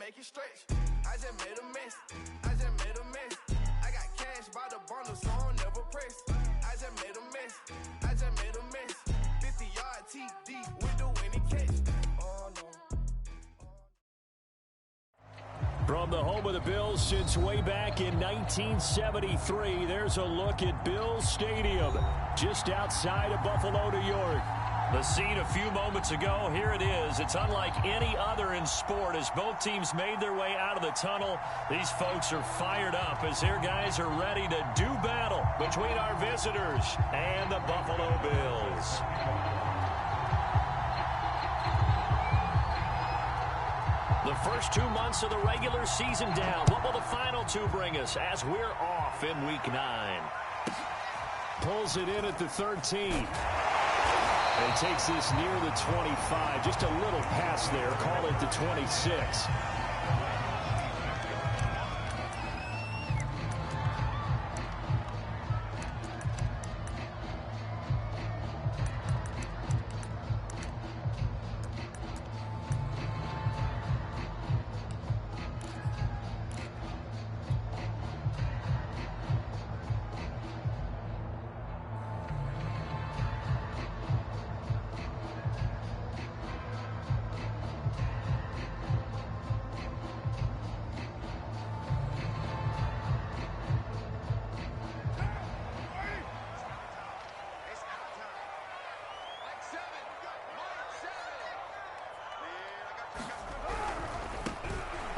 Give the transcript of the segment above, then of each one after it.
make it stretch. I just made a mess. I just made a mess. I got cash by the bundle, so I'm never pressed. I just made a mess. I just made a mess. 50-yard TD with the winning catch. Oh no. From the home of the Bills since way back in 1973, there's a look at Bills Stadium, just outside of Buffalo, New York. The scene a few moments ago, here it is. It's unlike any other in sport as both teams made their way out of the tunnel. These folks are fired up as their guys are ready to do battle between our visitors and the Buffalo Bills. The first 2 months of the regular season down. What will the final two bring us as we're off in Week 9? Pulls it in at the 13. And takes this near the 25. Just a little pass there. Call it the 26.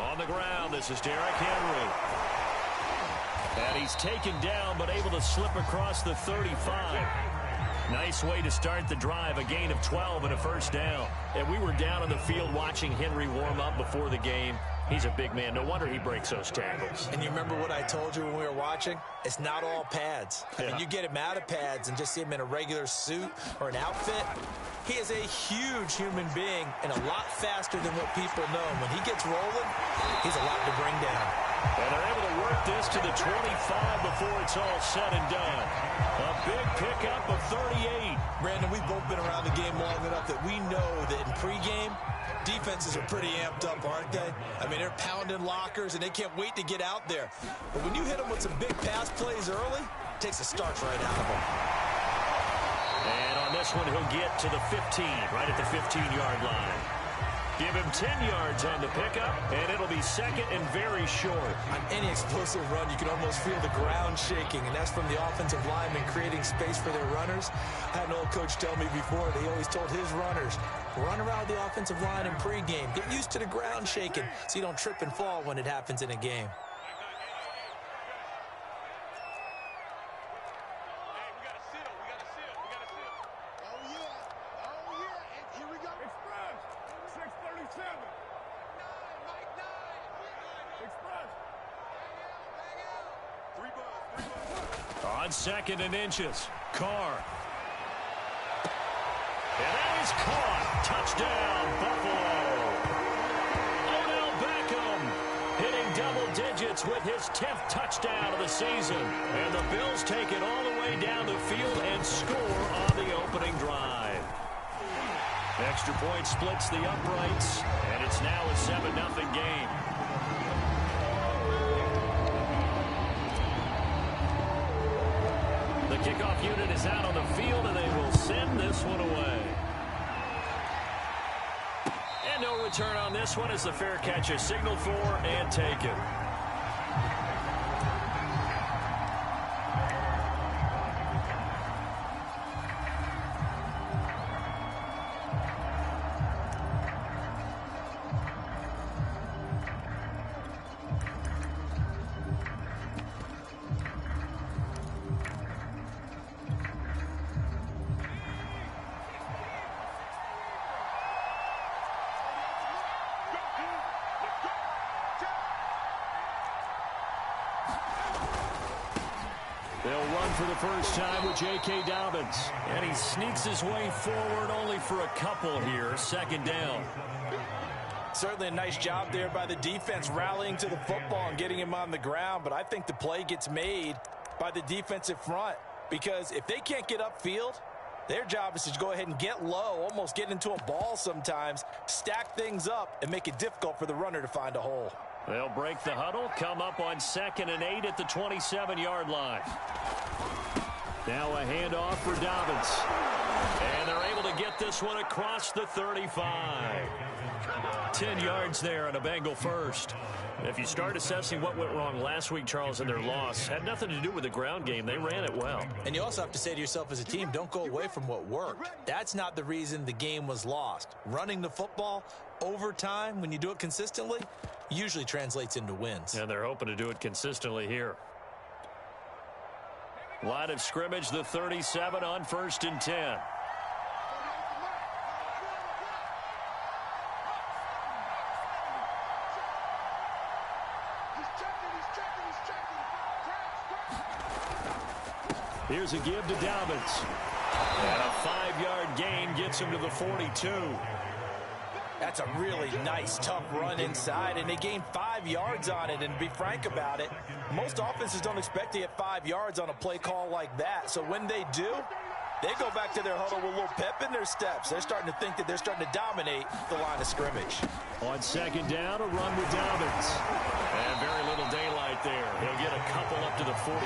On the ground, this is Derrick Henry. And he's taken down, but able to slip across the 35. Nice way to start the drive, a gain of 12 and a first down. And we were down on the field watching Henry warm up before the game. He's a big man. No wonder he breaks those tackles. And you remember what I told you when we were watching? It's not all pads. I mean, you get him out of pads and just see him in a regular suit or an outfit. He is a huge human being and a lot faster than what people know. When he gets rolling, he's a lot to bring down. And they're able to work this to the 25 before it's all said and done. A big pickup of 38. Brandon, we've both been around the game long enough that we know that in pregame, defenses are pretty amped up, aren't they? I mean, they're pounding lockers, and they can't wait to get out there. But when you hit them with some big pass plays early, it takes the starch right out of them. And on this one, he'll get to the 15, right at the 15-yard line. Give him 10 yards on the pickup, and it'll be second and very short. On any explosive run, you can almost feel the ground shaking, and that's from the offensive linemen creating space for their runners. I had an old coach tell me before that he always told his runners, run around the offensive line in pregame. Get used to the ground shaking so you don't trip and fall when it happens in a game. On second and inches, Carr. And that is caught. Touchdown, Buffalo. Odell Beckham hitting double digits with his 10th touchdown of the season. And the Bills take it all the way down the field and score on the opening drive. Extra point splits the uprights, and it's now a 7-0 game. The kickoff unit is out on the field, and they will send this one away. And no return on this one as the fair catch is signaled for and taken. They'll run for the first time with J.K. Dobbins. And he sneaks his way forward only for a couple here. Second down. Certainly a nice job there by the defense rallying to the football and getting him on the ground. But I think the play gets made by the defensive front. Because if they can't get upfield, Their job is to go ahead and get low, almost get into a ball sometimes, stack things up, and make it difficult for the runner to find a hole. They'll break the huddle, come up on 2nd and 8 at the 27-yard line. Now a handoff for Dobbins. And they're able to get this one across the 35. 10 yards there and a Bengal first. If you start assessing what went wrong last week, Charles, in their loss, had nothing to do with the ground game. They ran it well. And you also have to say to yourself as a team, don't go away from what worked. That's not the reason the game was lost. Running the football over time, when you do it consistently, usually translates into wins. And they're hoping to do it consistently here. Line of scrimmage, the 37 on 1st and 10. Here's a give to Dobbins. And a 5-yard gain gets him to the 42. That's a really nice, tough run inside, and they gained 5 yards on it. And to be frank about it, most offenses don't expect to get 5 yards on a play call like that. So when they do, they go back to their huddle with a little pep in their steps. They're starting to think that they're starting to dominate the line of scrimmage. On 2nd down, a run with Dobbins. And very little daylight there. He'll get a couple up to the 44.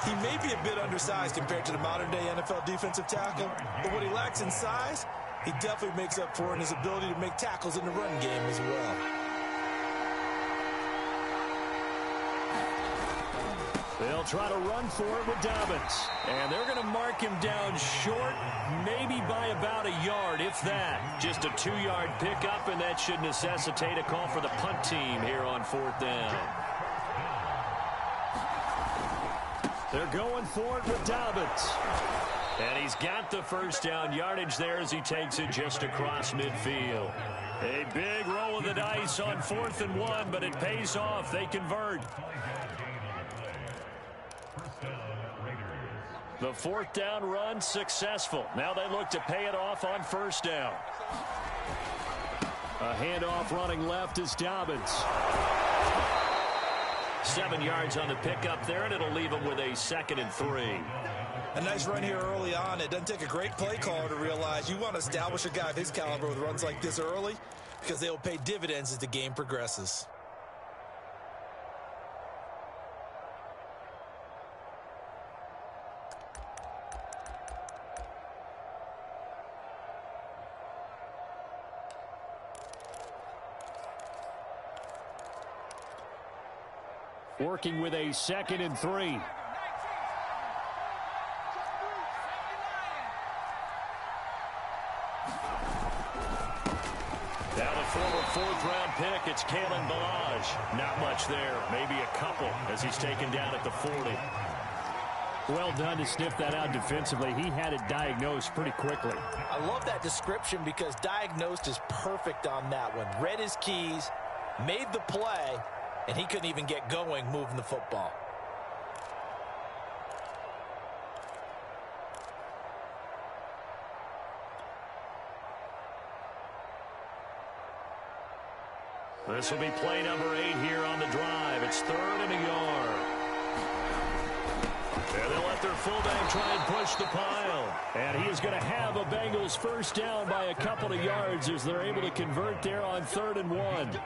He may be a bit undersized compared to the modern-day NFL defensive tackle, but what he lacks in size, he definitely makes up for in his ability to make tackles in the run game as well. They'll try to run for it with Dobbins. And they're going to mark him down short, maybe by about a yard, if that. Just a 2-yard pickup, and that should necessitate a call for the punt team here on 4th down. They're going for it with Dobbins. And he's got the first down yardage there as he takes it just across midfield. A big roll of the dice on 4th and 1, but it pays off. They convert. The 4th down run successful. Now they look to pay it off on 1st down. A handoff running left is Dobbins. 7 yards on the pickup there, and it'll leave him with a 2nd and 3. A nice run here early on. It doesn't take a great play caller to realize you want to establish a guy of his caliber with runs like this early because they'll pay dividends as the game progresses. Working with a 2nd and 3. Now the former 4th-round pick, it's Kalen Ballage. Not much there, maybe a couple as he's taken down at the 40. Well done to sniff that out defensively. He had it diagnosed pretty quickly. I love that description because diagnosed is perfect on that one. Read his keys, made the play, and he couldn't even get going moving the football. This will be play number 8 here on the drive. It's 3rd and a yard. And they'll let their fullback try and push the pile. And he is going to have a Bengals first down by a couple of yards as they're able to convert there on 3rd and 1.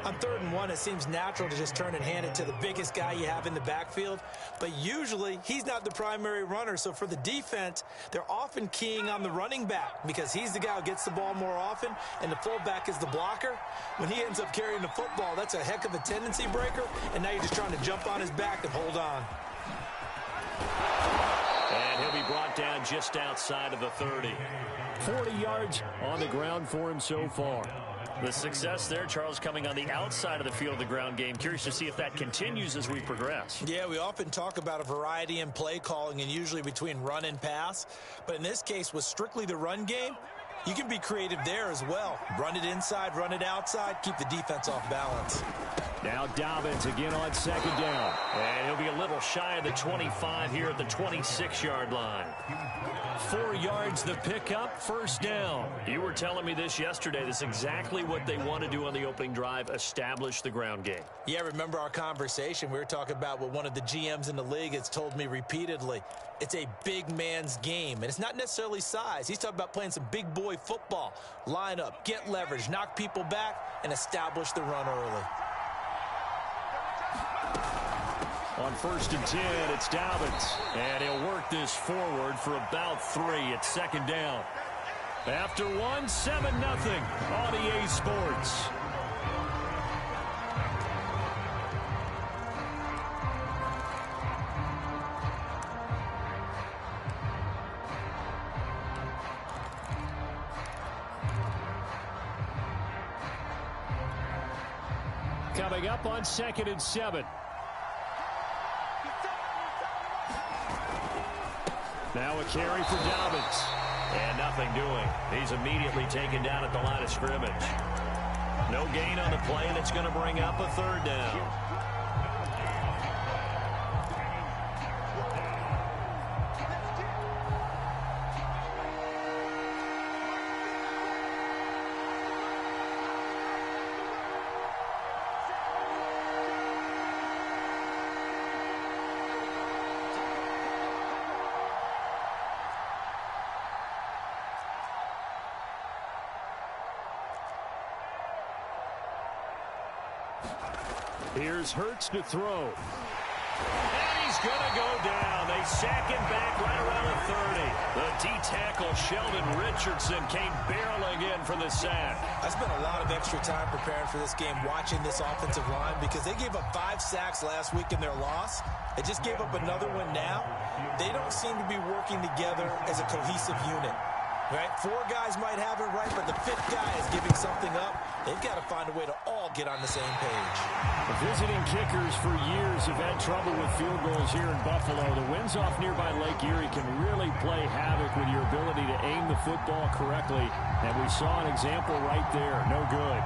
On 3rd and 1, it seems natural to just turn and hand it to the biggest guy you have in the backfield. But usually, he's not the primary runner. So for the defense, they're often keying on the running back because he's the guy who gets the ball more often, and the fullback is the blocker. When he ends up carrying the football, that's a heck of a tendency breaker, and now you're just trying to jump on his back and hold on. And he'll be brought down just outside of the 30. 40 yards on the ground for him so far. The success there, Charles, coming on the outside of the field of the ground game. Curious to see if that continues as we progress. Yeah, we often talk about a variety in play calling and usually between run and pass. But in this case, with strictly the run game, you can be creative there as well. Run it inside, run it outside, keep the defense off balance. Now Dobbins again on second down. And he'll be a little shy of the 25 here at the 26-yard line. 4 yards the pickup, first down. You were telling me this yesterday. This is exactly what they want to do on the opening drive, establish the ground game. Yeah, remember our conversation? We were talking about what one of the GMs in the league has told me repeatedly. It's a big man's game, and it's not necessarily size. He's talking about playing some big boy football. Line up, get leverage, knock people back, and establish the run early. On 1st and 10, it's Dobbins. And he'll work this forward for about 3. It's second down. After 1, 7-0 on EA Sports. Coming up on 2nd and 7. Now a carry for Dobbins. And nothing doing. He's immediately taken down at the line of scrimmage. No gain on the play, and it's going to bring up a 3rd down. Here's Hurts to throw. And he's going to go down. They sack him back right around the 30. The D-tackle, Sheldon Richardson, came barreling in for the sack. I spent a lot of extra time preparing for this game, watching this offensive line, because they gave up 5 sacks last week in their loss. They just gave up another one now. They don't seem to be working together as a cohesive unit. Right? 4 guys might have it right, but the 5th guy is giving something up. They've got to find a way to all get on the same page. The visiting kickers for years have had trouble with field goals here in Buffalo. The winds off nearby Lake Erie can really play havoc with your ability to aim the football correctly. And we saw an example right there. No good.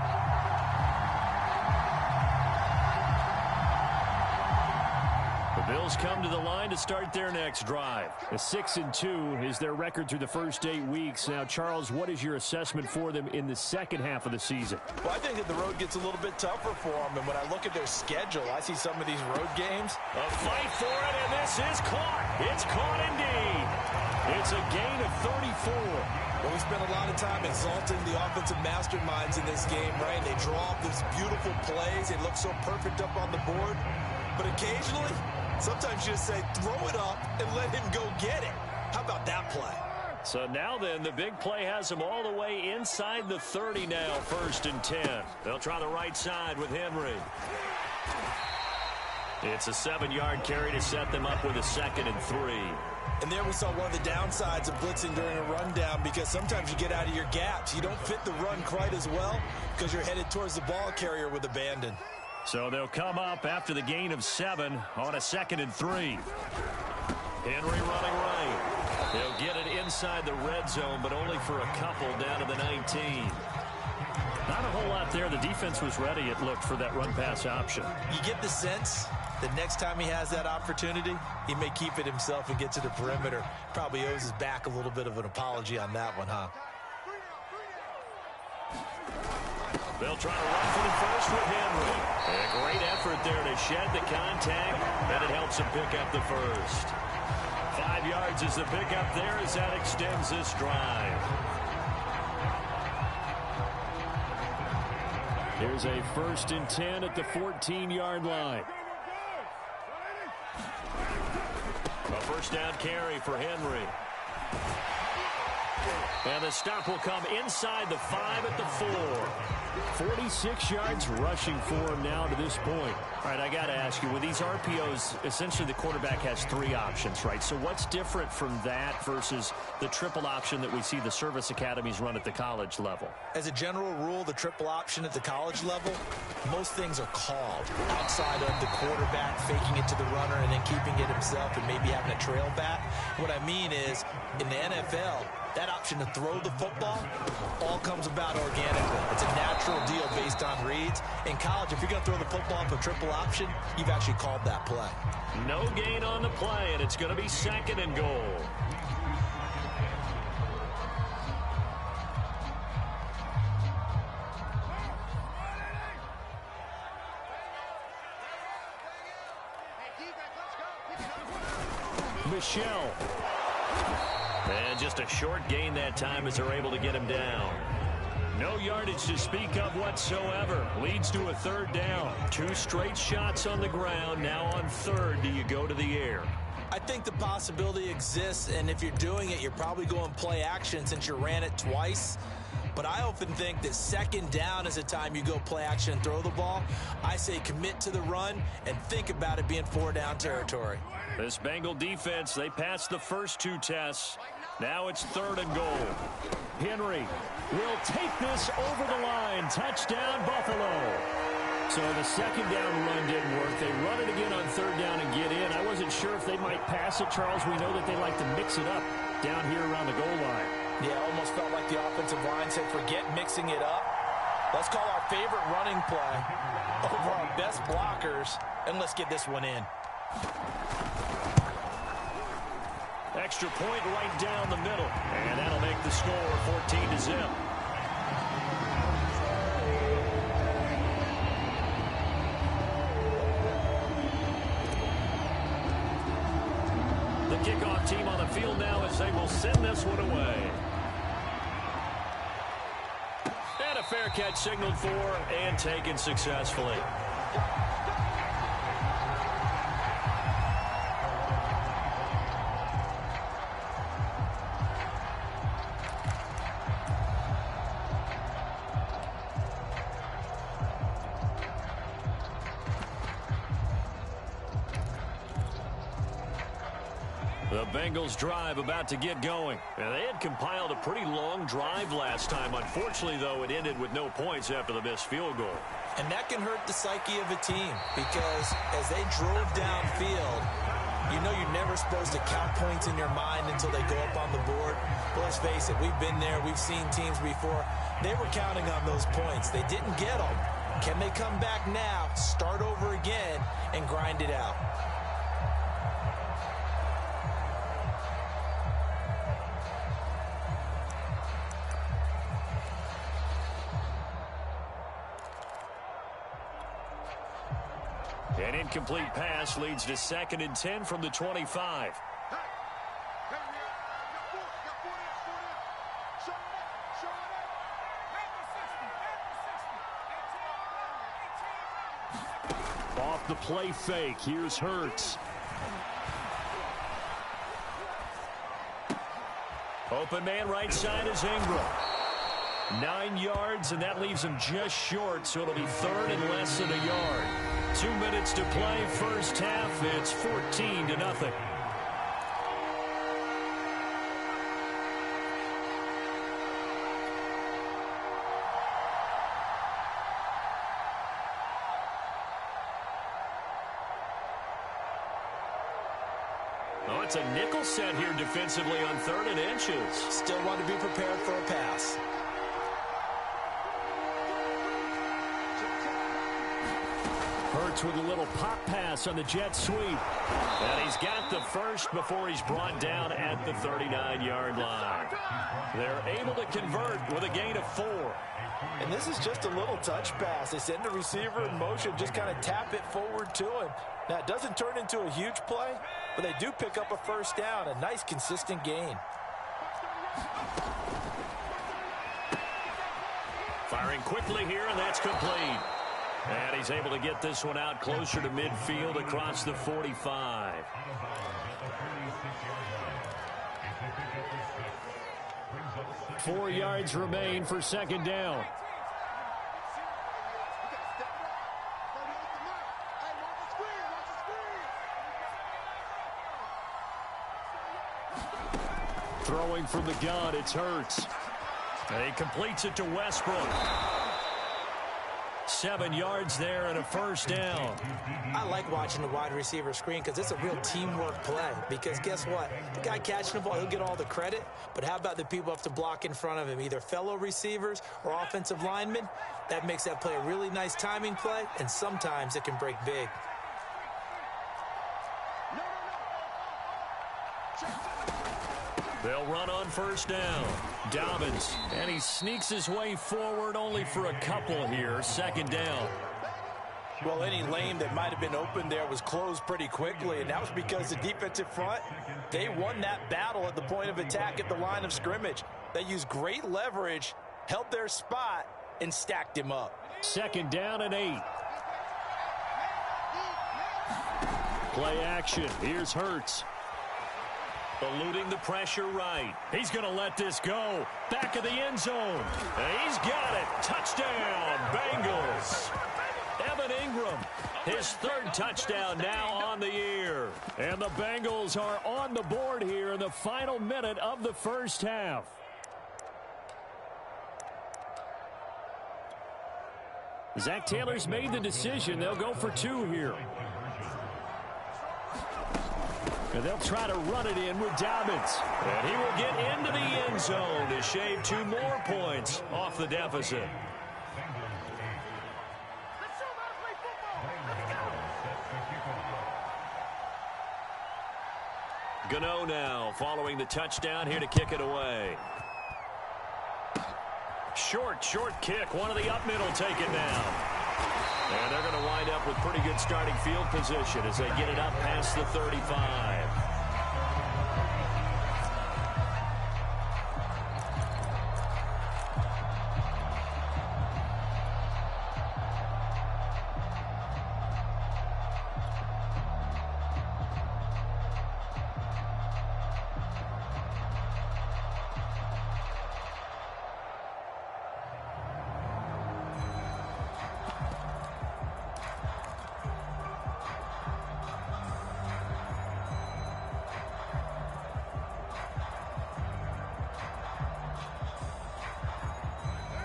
The Bills come to the line to start their next drive. A 6-2 is their record through the first 8 weeks. Now, Charles, what is your assessment for them in the second half of the season? Well, I think that the road gets a little bit tougher for them. And when I look at their schedule, I see some of these road games. A fight for it, and this is caught. It's caught indeed. It's a gain of 34. Well, we spent a lot of time exalting the offensive masterminds in this game, right? They draw up these beautiful plays. They look so perfect up on the board. But occasionally, sometimes you just say, throw it up and let him go get it. How about that play? So now then, the big play has them all the way inside the 30 now, 1st and 10. They'll try the right side with Henry. It's a 7-yard carry to set them up with a 2nd and 3. And there we saw one of the downsides of blitzing during a rundown, because sometimes you get out of your gaps. You don't fit the run quite as well because you're headed towards the ball carrier with abandon. So they'll come up after the gain of 7 on a 2nd and 3. Henry running right. They'll get it inside the red zone, but only for a couple down to the 19. Not a whole lot there. The defense was ready, it looked, for that run-pass option. You get the sense that next time he has that opportunity, he may keep it himself and get to the perimeter. Probably owes his back a little bit of an apology on that one, huh? They'll try to run for the first with Henry. And a great effort there to shed the contact, and it helps him pick up the first. 5 yards is the pickup there as that extends this drive. Here's a 1st and 10 at the 14-yard line. A first down carry for Henry. And the stop will come inside the 5 at the 4. 46 yards rushing for him now to this point. All right, I got to ask you, with these RPOs, essentially the quarterback has 3 options, right? So what's different from that versus the triple option that we see the service academies run at the college level? As a general rule, the triple option at the college level, most things are called outside of the quarterback faking it to the runner and then keeping it himself and maybe having a trail back. What I mean is, in the NFL, that option to throw the football all comes about organically. It's a natural deal based on reads. In college, if you're going to throw the football up a triple option, you've actually called that play. No gain on the play, and it's going to be 2nd and goal. Michelle. And just a short gain that time as they're able to get him down. No yardage to speak of whatsoever. Leads to a 3rd down. 2 straight shots on the ground. Now on 3rd, do you go to the air? I think the possibility exists, and if you're doing it, you're probably going play action since you ran it twice. But I often think that 2nd down is the time you go play action and throw the ball. I say commit to the run and think about it being 4-down territory. This Bengal defense, they passed the first 2 tests. Now it's 3rd and goal. Henry will take this over the line. Touchdown, Buffalo. So the 2nd down run didn't work. They run it again on 3rd down and get in. I wasn't sure if they might pass it, Charles. We know that they like to mix it up down here around the goal line. Yeah, almost felt like the offensive line said, forget mixing it up. Let's call our favorite running play over our best blockers, and let's get this one in. Extra point right down the middle, and that'll make the score 14-0. The kickoff team on the field now as they will send this one away. And a fair catch signaled for and taken successfully. The Bengals drive about to get going. And they had compiled a pretty long drive last time. Unfortunately, though, it ended with no points after the missed field goal. And that can hurt the psyche of a team because as they drove downfield, you know you're never supposed to count points in your mind until they go up on the board. But let's face it, we've been there. We've seen teams before. They were counting on those points. They didn't get them. Can they come back now, start over again, and grind it out? An incomplete pass leads to 2nd and 10 from the 25. Off the play fake, here's Hurts. Open man right side is Ingram. 9 yards, and that leaves him just short, so it'll be 3rd and less than a yard. 2 minutes to play, first half. It's 14-0. Oh, it's a nickel set here defensively on 3rd and inches. Still want to be prepared for a pass. Hurts with a little pop pass on the jet sweep. And he's got the first before he's brought down at the 39-yard line. They're able to convert with a gain of 4. And this is just a little touch pass. They send the receiver in motion, just kind of tap it forward to him. Now, it doesn't turn into a huge play, but they do pick up a first down, a nice, consistent gain. Firing quickly here, and that's complete. And he's able to get this one out closer to midfield across the 45. Four yards remain for 2nd down. Throwing from the gun, it's Hurts. And he completes it to Westbrook. 7 yards there and a first down. I like watching the wide receiver screen because it's a real teamwork play. Because guess what? The guy catching the ball, he'll get all the credit. But how about the people have to block in front of him, either fellow receivers or offensive linemen? That makes that play a really nice timing play, and sometimes it can break big. They'll run on first down. Dobbins, and he sneaks his way forward only for a couple here. Second down. Well, any lane that might have been open there was closed pretty quickly, and that was because the defensive front, they won that battle at the point of attack at the line of scrimmage. They used great leverage, held their spot, and stacked him up. Second down and 8. Play action. Here's Hurts. Eluding the pressure right. He's going to let this go. Back of the end zone. And he's got it. Touchdown, Bengals. Evan Ingram, his third touchdown now on the year. And the Bengals are on the board here in the final minute of the first half. Zach Taylor's made the decision. They'll go for 2 here. And they'll try to run it in with Dobbins. And he will get into the end zone to shave 2 more points off the deficit. Gano now following the touchdown here to kick it away. Short kick. One of the up middle taken down. And they're going to wind up with pretty good starting field position as they get it up past the 35.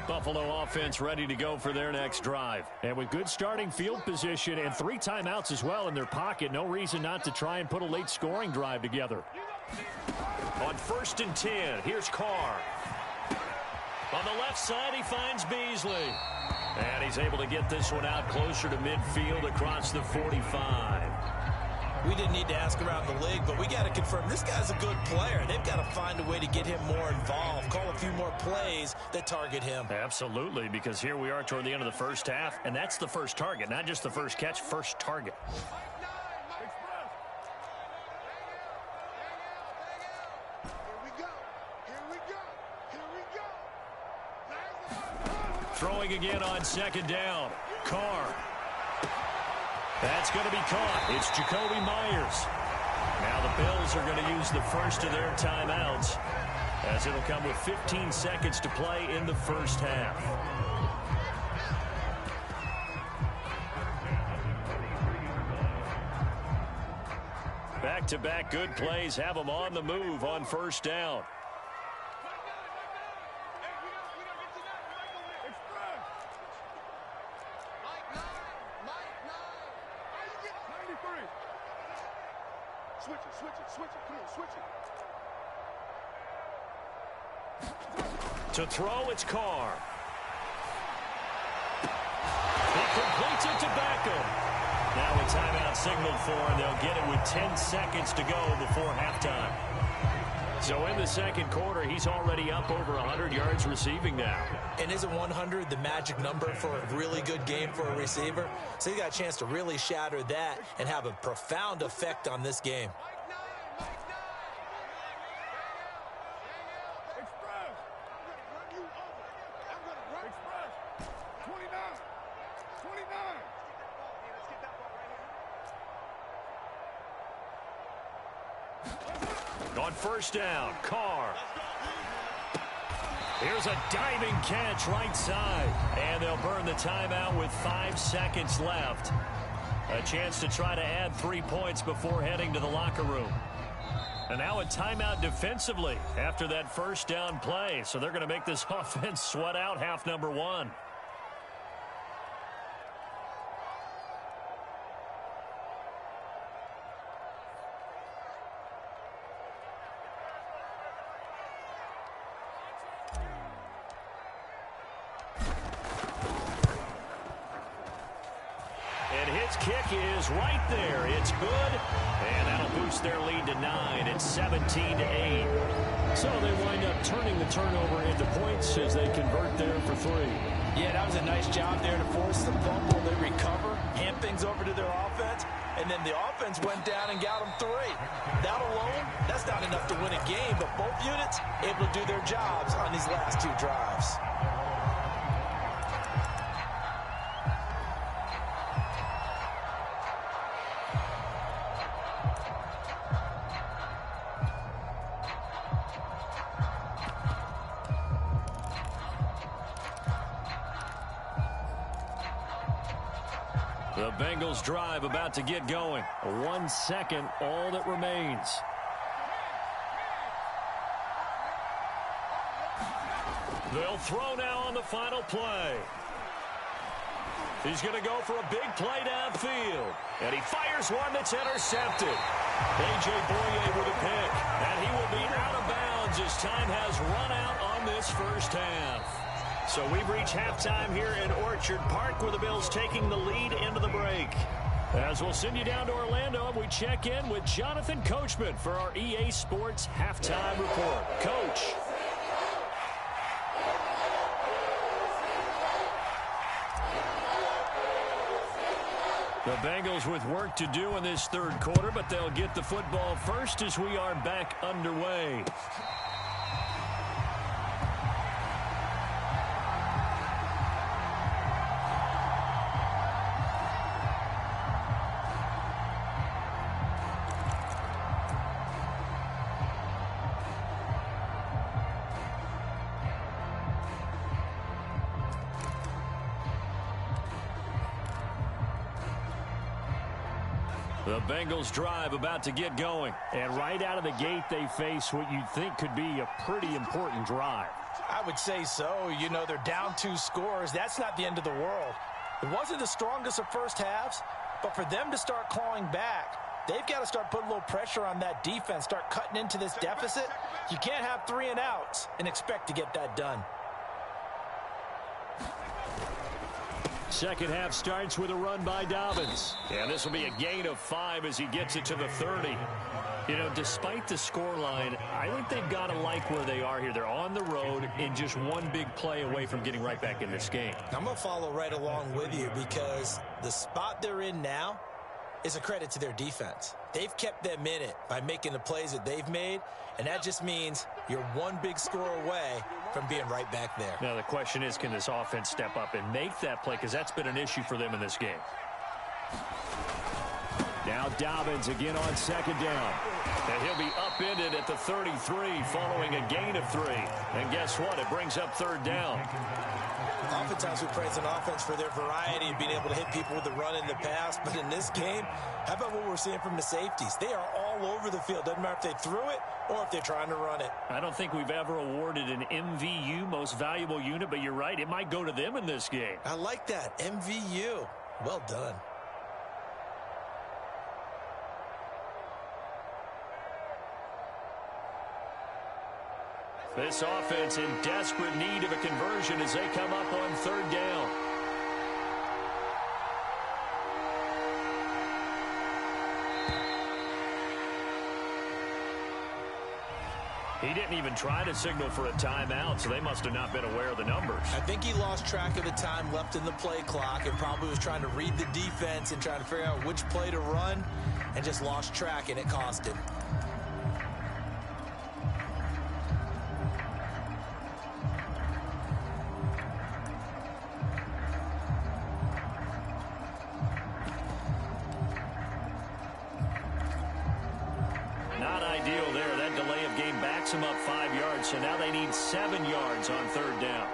Buffalo offense ready to go for their next drive. And with good starting field position and 3 timeouts as well in their pocket, no reason not to try and put a late scoring drive together. On 1st and 10, here's Carr. On the left side, he finds Beasley. And he's able to get this one out closer to midfield across the 45. We didn't need to ask around the league, but we got to confirm this guy's a good player. They've got to find a way to get him more involved, call a few more plays that target him. Absolutely, because here we are toward the end of the first half, and that's the first target, not just the first catch, first target. Throwing again on 2nd down. Carr. That's going to be caught. It's Jacoby Myers. Now the Bills are going to use the first of their timeouts as it'll come with 15 seconds to play in the first half. Back-to-back good plays have them on the move on 1st down. To throw, it's Carr. He completes it to Beckham. Now a timeout signaled for, and they'll get it with 10 seconds to go before halftime. So in the second quarter, he's already up over 100 yards receiving now. And isn't 100 the magic number for a really good game for a receiver? So he got a chance to really shatter that and have a profound effect on this game. On 1st down, Carr. Here's a diving catch right side. And they'll burn the timeout with 5 seconds left. A chance to try to add 3 points before heading to the locker room. And now a timeout defensively after that 1st down play. So they're going to make this offense sweat out half number 1. His kick is right there. It's good, and that'll boost their lead to 9. It's 17-8. So they wind up turning the turnover into points as they convert there for 3. Yeah, that was a nice job there to force the fumble. They recover, hand things over to their offense, and then the offense went down and got them 3. That alone, that's not enough to win a game, but both units able to do their jobs on these last 2 drives. The Bengals drive about to get going. 1 second, all that remains. They'll throw now on the final play. He's going to go for a big play downfield. And he fires one that's intercepted. A.J. Boye with a pick. And he will be out of bounds as time has run out on this first half. So we've reached halftime here in Orchard Park, where the Bills taking the lead into the break. As we'll send you down to Orlando, we check in with Jonathan Coachman for our EA Sports Halftime Report. Coach. The Bengals with work to do in this third quarter, but they'll get the football first as we are back underway. The Bengals drive about to get going. And right out of the gate, they face what you'd think could be a pretty important drive. I would say so. You know, they're down 2 scores. That's not the end of the world. It wasn't the strongest of first halves, but for them to start clawing back, they've got to start putting a little pressure on that defense, start cutting into this deficit. You can't have 3 and outs and expect to get that done. Second half starts with a run by Dobbins. And this will be a gain of 5 as he gets it to the 30. You know, despite the scoreline, I think they've got to like where they are here. They're on the road and just one big play away from getting right back in this game. I'm going to follow right along with you because the spot they're in now is a credit to their defense. They've kept them in it by making the plays that they've made, and that just means you're one big score away from being right back there. Now the question is, can this offense step up and make that play? Because that's been an issue for them in this game. Now Dobbins again on second down. And he'll be upended at the 33 following a gain of 3. And guess what? It brings up third down. Oftentimes we praise an offense for their variety of being able to hit people with the run in the pass. But in this game, how about what we're seeing from the safeties? They are all over the field. Doesn't matter if they threw it or if they're trying to run it. I don't think we've ever awarded an MVU, most valuable unit, but you're right. It might go to them in this game. I like that. MVU. Well done. This offense in desperate need of a conversion as they come up on third down. He didn't even try to signal for a timeout, so they must have not been aware of the numbers. I think he lost track of the time left in the play clock and probably was trying to read the defense and trying to figure out which play to run and just lost track, and it cost him. Them up 5 yards, so now they need 7 yards on third down.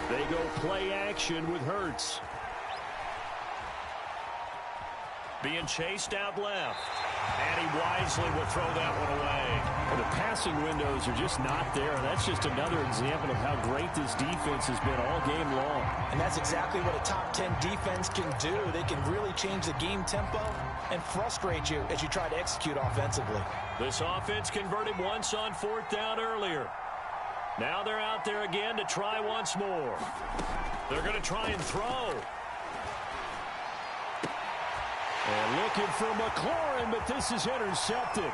They go play action with Hurts. Being chased out left. And he wisely will throw that one away. Well, the passing windows are just not there. And that's just another example of how great this defense has been all game long. And that's exactly what a top 10 defense can do. They can really change the game tempo and frustrate you as you try to execute offensively. This offense converted once on fourth down earlier. Now they're out there again to try once more. They're going to try and throw. And looking for McLaurin, but this is intercepted.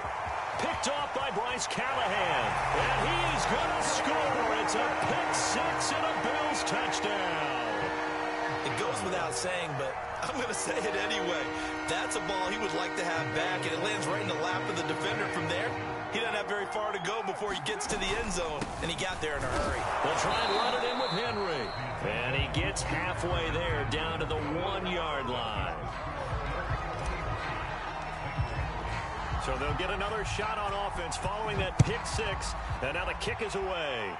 Picked off by Bryce Callahan. And he is going to score. It's a pick six and a Bills touchdown. It goes without saying, but I'm going to say it anyway. That's a ball he would like to have back, and it lands right in the lap of the defender from there. He doesn't have very far to go before he gets to the end zone, and he got there in a hurry. They'll try and run it in with Henry. And he gets halfway there, down to the 1-yard line. So they'll get another shot on offense following that pick six. And now the kick is away.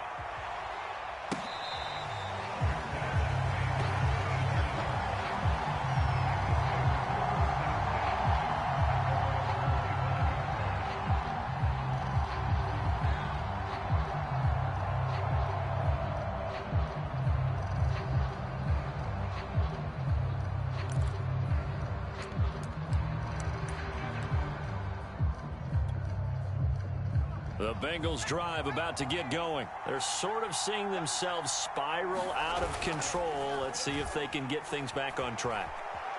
The Bengals drive about to get going. They're sort of seeing themselves spiral out of control. Let's see if they can get things back on track.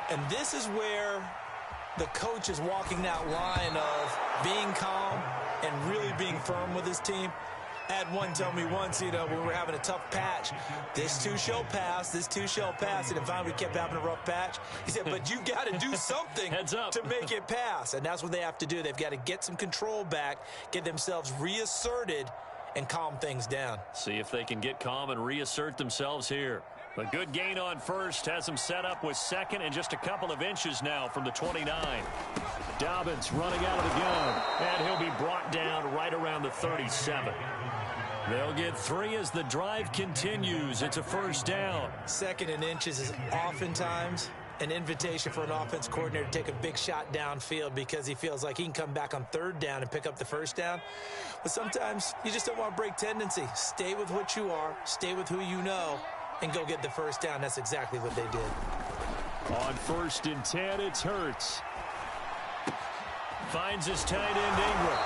And this is where the coach is walking that line of being calm and really being firm with his team. I had one tell me once, when we were having a tough patch, this too shall pass, this too shall pass. And finally we kept having a rough patch. He said, but you got to do something Heads up. to make it pass. And that's what they have to do. They've got to get some control back, get themselves reasserted, and calm things down. See if they can get calm and reassert themselves here. A good gain on first has them set up with second and just a couple of inches now from the 29. Dobbins running out of the gun. And he'll be brought down right around the 37. They'll get 3 as the drive continues. It's a first down. Second and inches is oftentimes an invitation for an offense coordinator to take a big shot downfield because he feels like he can come back on third down and pick up the first down. But sometimes you just don't want to break tendency. Stay with what you are, stay with who you know, and go get the first down. That's exactly what they did. On 1st and 10, it's Hurts. Finds his tight end Ingram.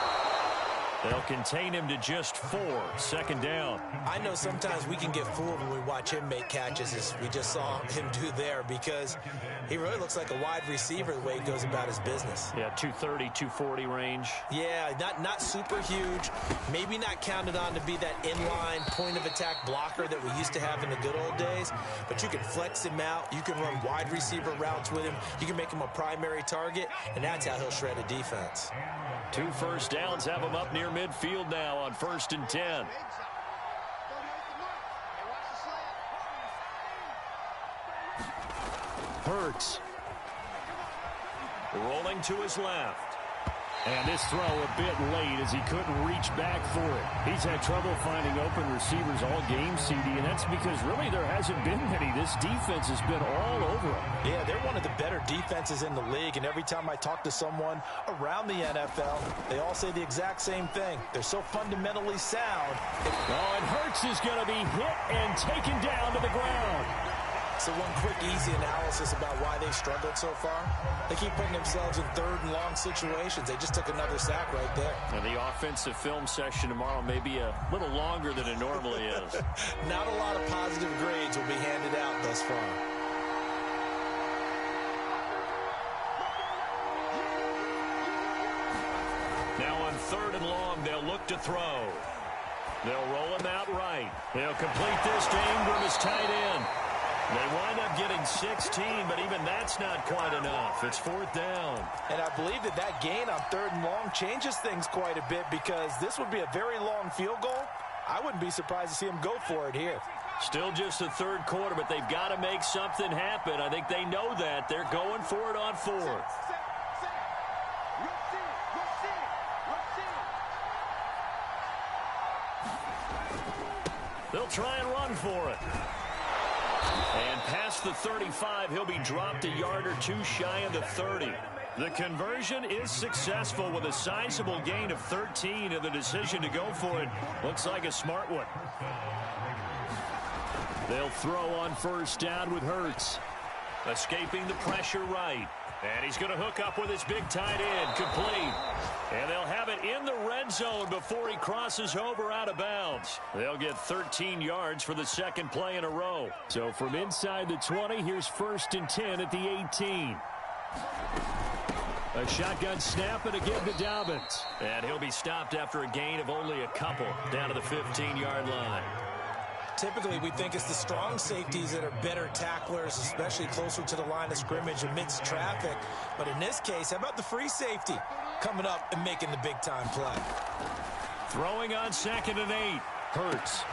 They'll contain him to just 4. Second down. I know sometimes we can get fooled when we watch him make catches, as we just saw him do there, because he really looks like a wide receiver the way he goes about his business. Yeah, 230, 240 range. Yeah, not super huge. Maybe not counted on to be that inline point-of-attack blocker that we used to have in the good old days, but you can flex him out. You can run wide receiver routes with him. You can make him a primary target, and that's how he'll shred a defense. 2 first downs have him up near midfield now on 1st and 10. Hurts. Rolling to his left. And this throw a bit late as he couldn't reach back for it. He's had trouble finding open receivers all game, CD, and that's because really there hasn't been many. This defense has been all over him. Yeah, they're one of the better defenses in the league, and every time I talk to someone around the NFL, they all say the exact same thing. They're so fundamentally sound. Oh, and Hurts is going to be hit and taken down to the ground. So one quick, easy analysis about why they struggled so far. They keep putting themselves in third and long situations. They just took another sack right there. And the offensive film session tomorrow may be a little longer than it normally is. Not a lot of positive grades will be handed out thus far. Now on 3rd and long, they'll look to throw. They'll roll him out right. They'll complete this to Ingram as tight end. They wind up getting 16, but even that's not quite enough. It's 4th down. And I believe that gain on 3rd and long changes things quite a bit, because this would be a very long field goal. I wouldn't be surprised to see him go for it here. Still just the 3rd quarter, but they've got to make something happen. I think they know that. They're going for it on 4th. They'll try and run for it. And past the 35, he'll be dropped a yard or 2 shy of the 30. The conversion is successful with a sizable gain of 13, and the decision to go for it looks like a smart one. They'll throw on 1st down with Hurts. Escaping the pressure right. And he's going to hook up with his big tight end. Complete. And they'll have it in the red zone before he crosses over out of bounds. They'll get 13 yards for the second play in a row. So from inside the 20, here's 1st and 10 at the 18. A shotgun snap and a give to Dobbins. And he'll be stopped after a gain of only a couple down to the 15-yard line. Typically, we think it's the strong safeties that are better tacklers, especially closer to the line of scrimmage amidst traffic. But in this case, how about the free safety coming up and making the big-time play? Throwing on 2nd and 8. Hurts.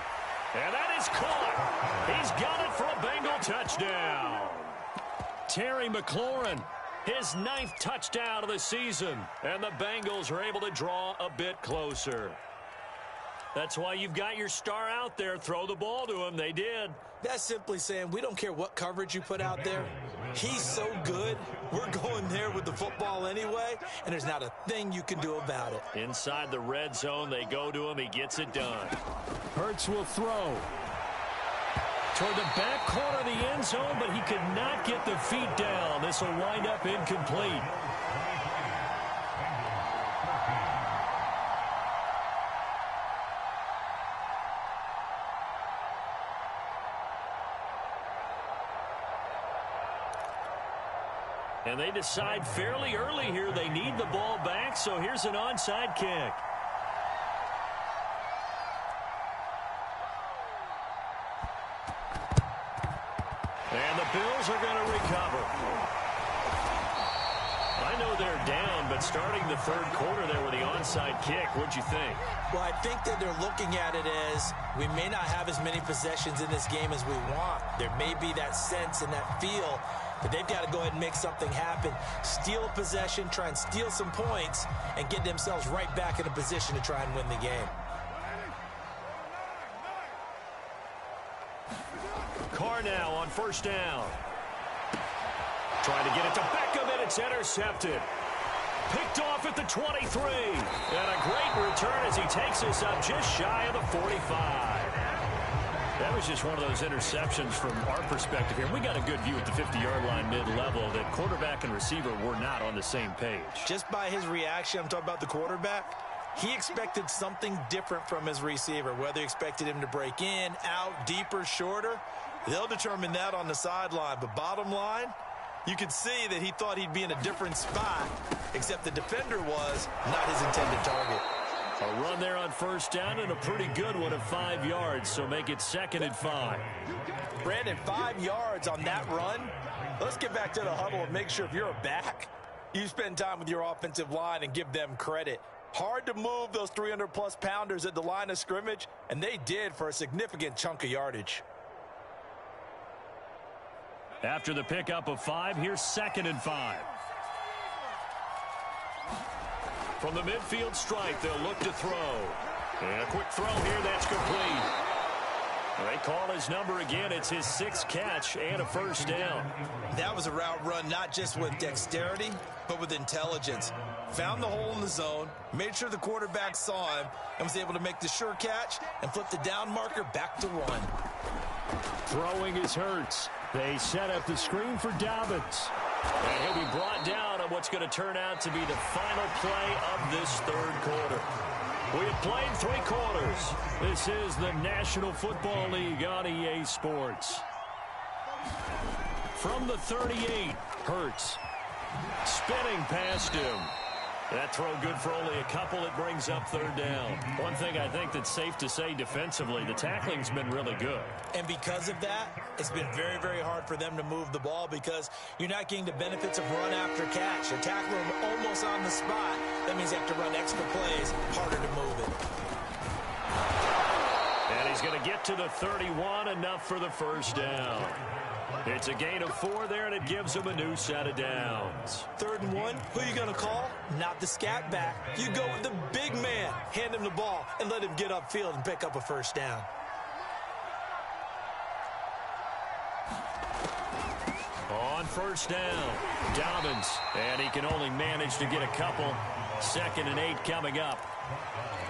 And that is caught. He's got it for a Bengal touchdown. Terry McLaurin, his 9th touchdown of the season. And the Bengals are able to draw a bit closer. That's why you've got your star out there. Throw the ball to him. They did. That's simply saying we don't care what coverage you put out there. He's so good. We're going there with the football anyway, and there's not a thing you can do about it. Inside the red zone, they go to him. He gets it done. Hurts will throw. Toward the back corner of the end zone, but he could not get the feet down. This will wind up incomplete. And they decide fairly early here they need the ball back, so here's an onside kick. And the Bills are going to recover. I know they're down, but starting the third quarter there with the onside kick, what'd you think? Well, I think that they're looking at it as we may not have as many possessions in this game as we want. There may be that sense and that feel that they've got to go ahead and make something happen, steal a possession, try and steal some points, and get themselves right back in a position to try and win the game. Carr now on 1st down. Trying to get it to Beckham, and it's intercepted. Picked off at the 23. And a great return as he takes us up just shy of the 45. That was just one of those interceptions from our perspective here. We got a good view at the 50-yard line mid-level that quarterback and receiver were not on the same page. Just by his reaction, I'm talking about the quarterback, he expected something different from his receiver, whether he expected him to break in, out, deeper, shorter. They'll determine that on the sideline. But bottom line, you could see that he thought he'd be in a different spot, except the defender was not his intended target. A run there on 1st down and a pretty good one of 5 yards, so make it 2nd and 5. Brandon, 5 yards on that run. Let's get back to the huddle and make sure if you're a back, you spend time with your offensive line and give them credit. Hard to move those 300-plus pounders at the line of scrimmage, and they did for a significant chunk of yardage. After the pickup of 5, here's 2nd and 5. From the midfield stripe, they'll look to throw. And a quick throw here, that's complete. They call his number again. It's his 6th catch and a 1st down. That was a route run not just with dexterity, but with intelligence. Found the hole in the zone, made sure the quarterback saw him, and was able to make the sure catch and flip the down marker back to run. Throwing is Hurts. They set up the screen for Dobbins. And he'll be brought down on what's going to turn out to be the final play of this third quarter. We have played 3 quarters. This is the National Football League on EA Sports. From the 38, Hurts. Spinning past him. That throw good for only a couple. It brings up 3rd down. One thing I think that's safe to say defensively, the tackling's been really good. And because of that, it's been very, very hard for them to move the ball because you're not getting the benefits of run after catch. They're tackling them almost on the spot. That means they have to run extra plays, harder to move it. And he's going to get to the 31, enough for the 1st down. It's a gain of 4 there, and it gives him a new set of downs. 3rd and 1, who are you going to call? Not the scat back. You go with the big man. Hand him the ball and let him get upfield and pick up a 1st down. On 1st down, Dobbins, and he can only manage to get a couple. 2nd and 8 coming up.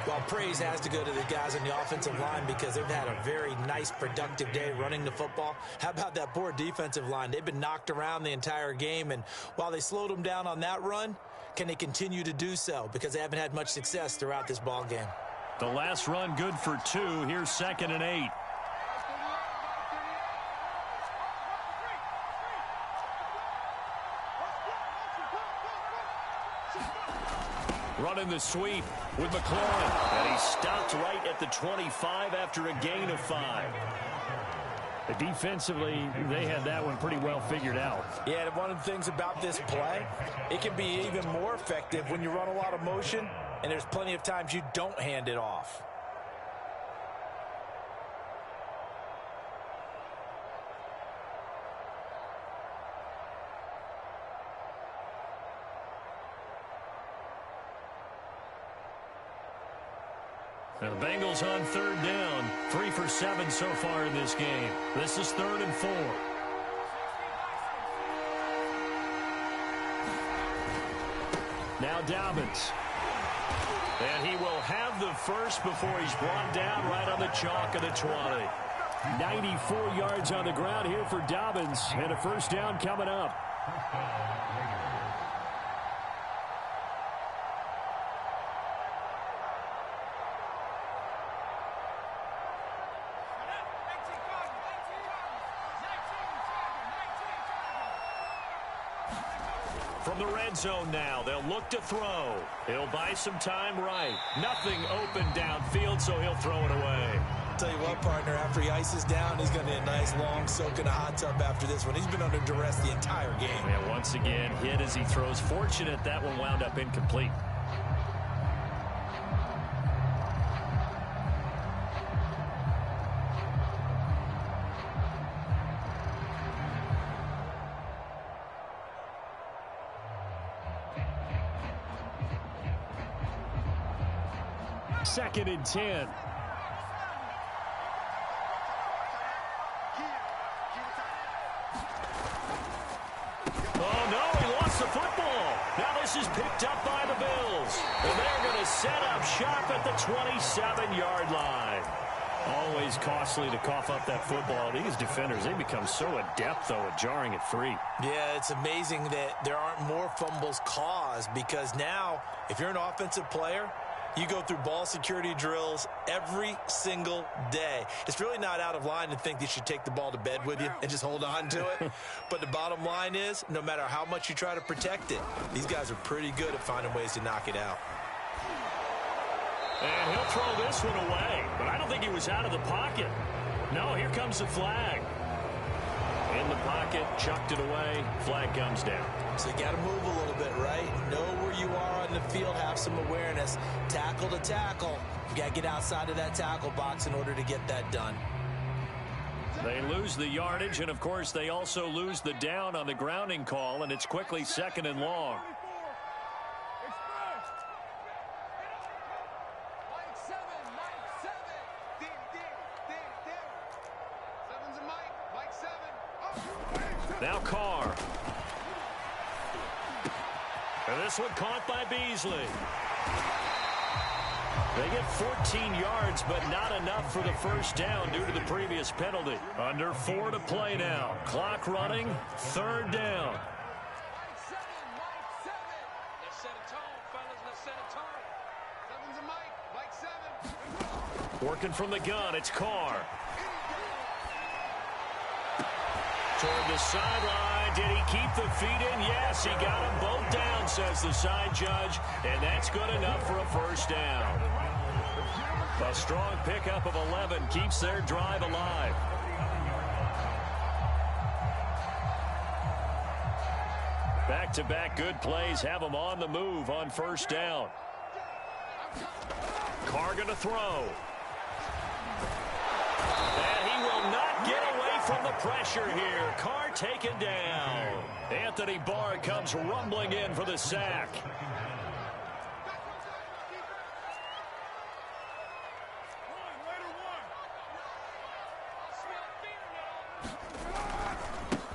Well, praise has to go to the guys on the offensive line because they've had a very nice, productive day running the football. How about that poor defensive line? They've been knocked around the entire game, and while they slowed them down on that run, can they continue to do so? Because they haven't had much success throughout this ball game. The last run good for 2. Here's 2nd and 8. Running the sweep with McLaurin. And he stopped right at the 25 after a gain of 5. Defensively, they had that one pretty well figured out. Yeah, and one of the things about this play, it can be even more effective when you run a lot of motion, and there's plenty of times you don't hand it off. And the Bengals on 3rd down. 3 for 7 so far in this game. This is 3rd and 4. Now Dobbins. And he will have the first before he's brought down right on the chalk of the 20. 94 yards on the ground here for Dobbins. And a first down coming up. From the red zone now, they'll look to throw. He'll buy some time right. Nothing open downfield, so he'll throw it away. I'll tell you what, partner, after he ices down, he's going to need a nice long soak in a hot tub after this one. He's been under duress the entire game. Yeah, once again, hit as he throws. Fortunate that one wound up incomplete. Second and 10. Oh, no, he lost the football. Now this is picked up by the Bills. And they're going to set up shop at the 27-yard line. Always costly to cough up that football. These defenders, they become so adept, though, at jarring it free. Yeah, it's amazing that there aren't more fumbles caused, because now, if you're an offensive player, you go through ball security drills every single day. It's really not out of line to think that you should take the ball to bed with you and just hold on to it. But the bottom line is, no matter how much you try to protect it, these guys are pretty good at finding ways to knock it out. And he'll throw this one away. But I don't think he was out of the pocket. No, here comes the flag. In the pocket, chucked it away. Flag comes down. So you got to move a little bit, right? Know where you are on the field, have some awareness. Tackle to tackle. You got to get outside of that tackle box in order to get that done. They lose the yardage, and, of course, they also lose the down on the grounding call, and it's quickly 2nd and long. Now Carr. And this one caught by Beasley. They get 14 yards, but not enough for the first down due to the previous penalty. Under 4 to play now. Clock running. 3rd down. Working from the gun, it's Carr. Toward the sideline. Did he keep the feet in? Yes, he got them both down, says the side judge. And that's good enough for a first down. A strong pickup of 11 keeps their drive alive. Back-to-back good plays have them on the move on first down. Carr going to throw. And he will not get away from the pressure here. Carr taken down. Anthony Barr comes rumbling in for the sack.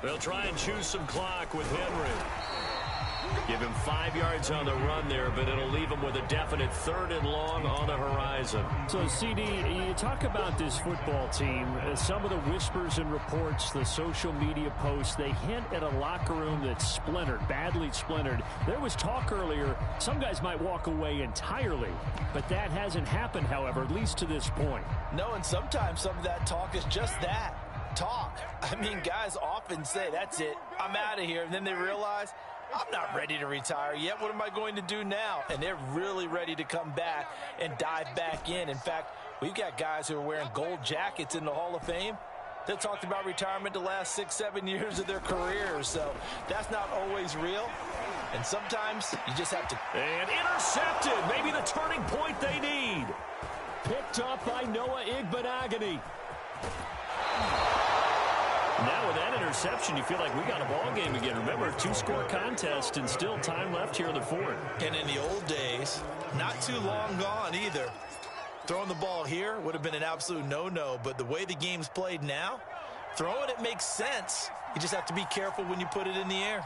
They'll try and choose some clock with Henry. Give him 5 yards on the run there, but it'll leave him with a definite 3rd and long on the horizon. So, CD, you talk about this football team. Some of the whispers and reports, the social media posts, they hint at a locker room that's splintered, badly splintered. There was talk earlier, some guys might walk away entirely, but that hasn't happened, however, at least to this point. No, and sometimes some of that talk is just that, talk. I mean, guys often say, that's it, I'm out of here, and then they realize, I'm not ready to retire yet. What am I going to do now? And they're really ready to come back and dive back in. In fact, we've got guys who are wearing gold jackets in the Hall of Fame. They talked about retirement the last 6-7 years of their careers. So that's not always real. And sometimes you just have to. And intercepted. Maybe the turning point they need. Picked off by Noah Igbenogany. Now with that interception, you feel like we got a ball game again. Remember, 2-score contest and still time left here in the 4th. And in the old days, not too long gone either. Throwing the ball here would have been an absolute no-no, but the way the game's played now, throwing it makes sense. You just have to be careful when you put it in the air.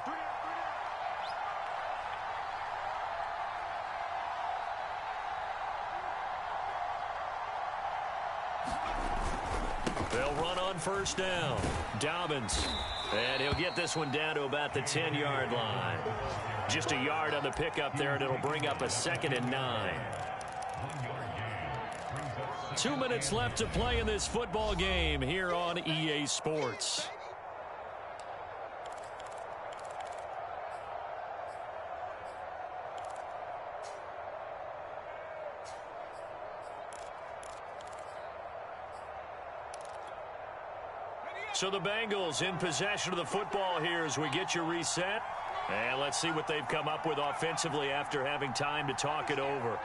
They'll run on 1st down. Dobbins. And he'll get this one down to about the 10-yard line. Just a yard on the pickup there, and it'll bring up a 2nd and 9. 2 minutes left to play in this football game here on EA Sports. So the Bengals in possession of the football here as we get you reset. And let's see what they've come up with offensively after having time to talk it over.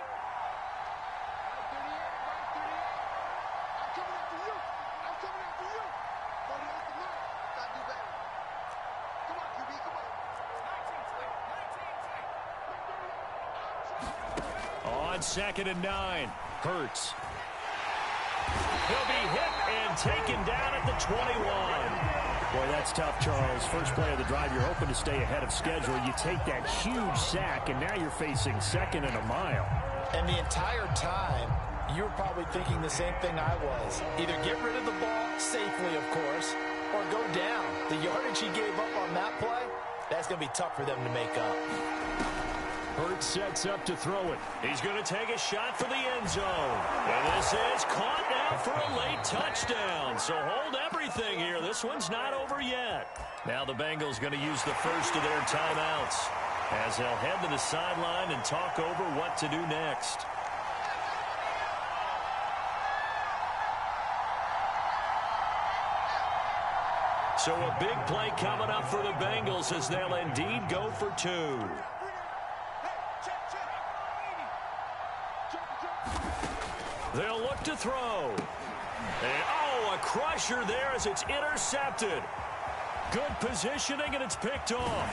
On 2nd and 9, Hurts. He'll be hit and taken down at the 21. Boy, that's tough, Charles. First play of the drive, you're hoping to stay ahead of schedule. You take that huge sack, and now you're facing 2nd and a mile. And the entire time, you were probably thinking the same thing I was. Either get rid of the ball safely, of course, or go down. The yardage he gave up on that play, that's going to be tough for them to make up. Hurts sets up to throw it. He's going to take a shot for the end zone. And this is caught now for a late touchdown. So hold everything here. This one's not over yet. Now the Bengals going to use the first of their timeouts as they'll head to the sideline and talk over what to do next. So a big play coming up for the Bengals as they'll indeed go for 2. They'll look to throw. And, oh, a crusher there as it's intercepted. Good positioning, and it's picked off.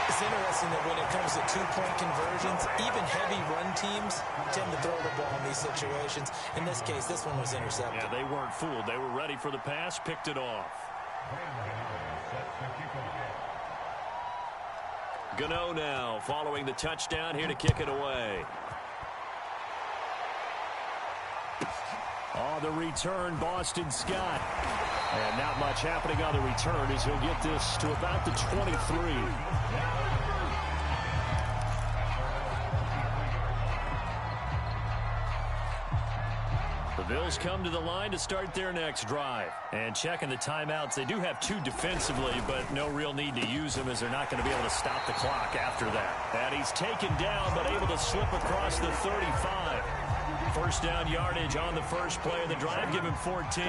It's interesting that when it comes to 2-point conversions, even heavy run teams tend to throw the ball in these situations. In this case, this one was intercepted. Yeah, they weren't fooled. They were ready for the pass, picked it off. Gano now following the touchdown here to kick it away. On the return, Boston Scott. And not much happening on the return as he'll get this to about the 23. The Bills come to the line to start their next drive. And checking the timeouts, they do have 2 defensively, but no real need to use them as they're not going to be able to stop the clock after that. And he's taken down, but able to slip across the 35. First down yardage on the first play of the drive. Give him 14.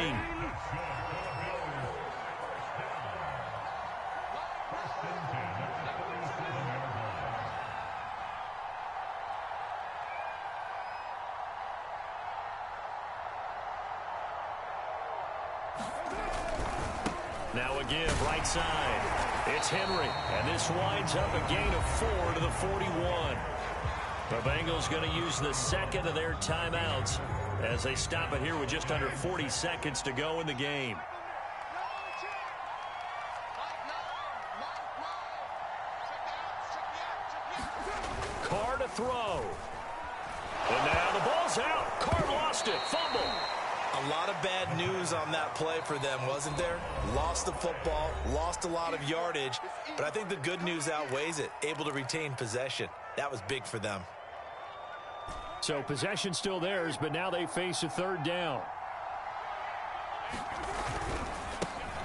Now again, right side. It's Henry, and this winds up a gain of 4 to the 41. The Bengals going to use the second of their timeouts as they stop it here with just under 40 seconds to go in the game. throw. And now the ball's out. Carr lost it. Fumble. A lot of bad news on that play for them, wasn't there? Lost the football, lost a lot of yardage, but I think the good news outweighs it. Able to retain possession. That was big for them. So possession still theirs, but now they face a third down.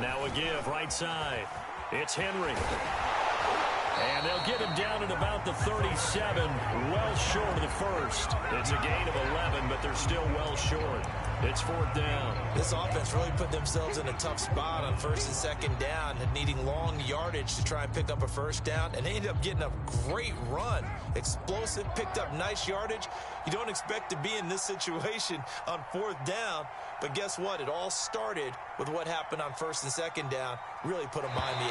Now a give right side. It's Henry. And they'll get him down at about the 37, well short of the first. It's a gain of 11, but they're still well short. It's fourth down. This offense really put themselves in a tough spot on first and second down, and needing long yardage to try and pick up a first down, and they ended up getting a great run. Explosive, picked up nice yardage. You don't expect to be in this situation on fourth down, but guess what? It all started with what happened on first and second down. Really put them behind the